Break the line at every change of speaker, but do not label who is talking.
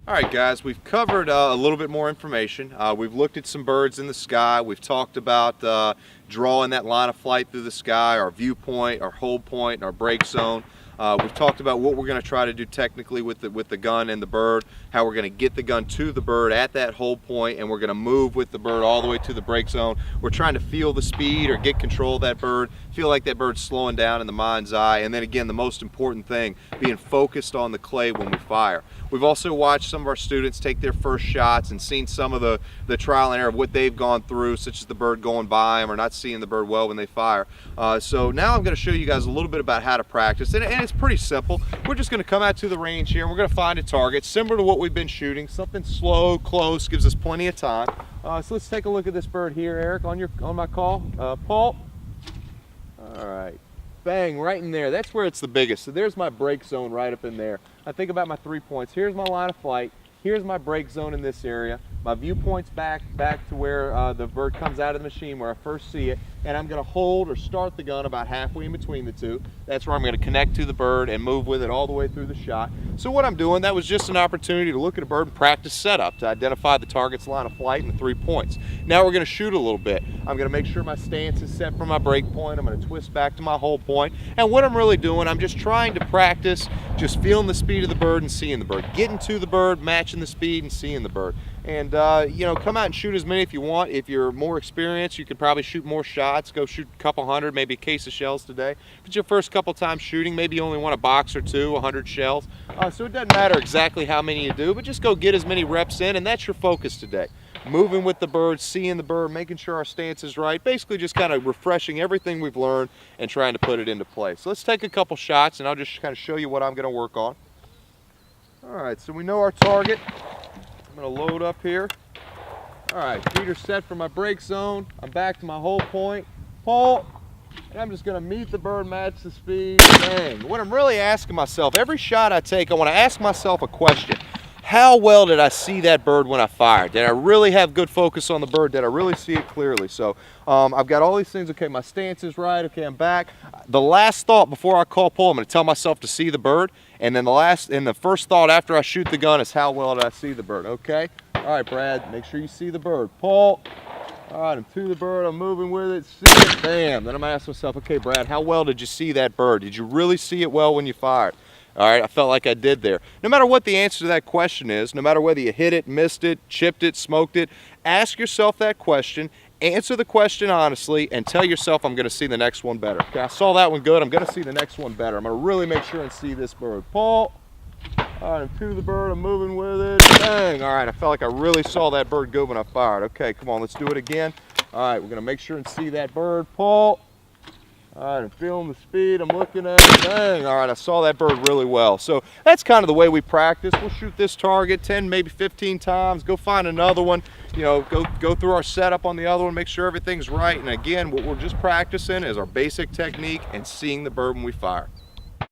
All right, guys, we've covered a little bit more information. We've looked at some birds in the sky. We've talked about drawing that line of flight through the sky, our viewpoint, our hold point, our break zone. We've talked about what we're going to try to do technically with the gun and the bird, how we're going to get the gun to the bird at that hold point, and we're going to move with the bird all the way to the break zone. We're trying to feel the speed or get control of that bird, feel like that bird's slowing down in the mind's eye, and then again, the most important thing, being focused on the clay when we fire. We've also watched some of our students take their first shots and seen some of the trial and error of what they've gone through, such as the bird going by them or not seeing the bird well when they fire. So now I'm going to show you guys a little bit about how to practice, and it's pretty simple. We're just going to come out to the range here and we're going to find a target similar to what we've been shooting, something slow, close, gives us plenty of time. So let's take a look at this bird here, Eric, on my call. Paul. All right. Bang, right in there. That's where it's the biggest. So there's my break zone right up in there. I think about my 3 points. Here's my line of flight. Here's my break zone in this area. My viewpoint's back to where the bird comes out of the machine where I first see it, and I'm going to hold or start the gun about halfway in between the two. That's where I'm going to connect to the bird and move with it all the way through the shot. So what I'm doing, that was just an opportunity to look at a bird and practice setup to identify the target's line of flight and the 3 points. Now we're going to shoot a little bit. I'm going to make sure my stance is set for my break point. I'm going to twist back to my hold point. And what I'm really doing, I'm just trying to practice just feeling the speed of the bird and seeing the bird. Getting to the bird, matching the speed and seeing the bird. And you know, come out and shoot as many if you want. If you're more experienced, you could probably shoot more shots. Go shoot a couple hundred, maybe a case of shells today. But your first couple times shooting, maybe you only want a box or two, 100 shells. So it doesn't matter exactly how many you do, but just go get as many reps in, and that's your focus today. Moving with the bird, seeing the bird, making sure our stance is right, basically just kind of refreshing everything we've learned and trying to put it into play. So let's take a couple shots and I'll just kind of show you what I'm going to work on. All right, so we know our target. I'm going to load up here. All right, feet are set for my break zone. I'm back to my hold point. Pull. And I'm just going to meet the bird, match the speed. Bang. What I'm really asking myself, every shot I take, I want to ask myself a question. How well did I see that bird when I fired? Did I really have good focus on the bird? Did I really see it clearly? So I've got all these things. Okay, my stance is right. Okay, I'm back. The last thought before I call pull, I'm going to tell myself to see the bird. And then the first thought after I shoot the gun is how well did I see the bird? Okay. All right, Brad, make sure you see the bird. Pull. All right, I'm to the bird. I'm moving with it. See it. Bam. Then I'm going to ask myself, okay, Brad, how well did you see that bird? Did you really see it well when you fired? All right, I felt like I did there. No matter what the answer to that question is, no matter whether you hit it, missed it, chipped it, smoked it, ask yourself that question, answer the question honestly, and tell yourself I'm going to see the next one better. Okay, I saw that one good. I'm going to see the next one better. I'm going to really make sure and see this bird. Pull. All right, I'm to the bird. I'm moving with it. Bang. All right, I felt like I really saw that bird good when I fired. Okay, come on, let's do it again. All right, we're going to make sure and see that bird. Pull. All right, I'm feeling the speed, I'm looking at it, bang. All right, I saw that bird really well. So that's kind of the way we practice. We'll shoot this target 10, maybe 15 times, go find another one, you know, go through our setup on the other one, make sure everything's right. And again, what we're just practicing is our basic technique and seeing the bird when we fire.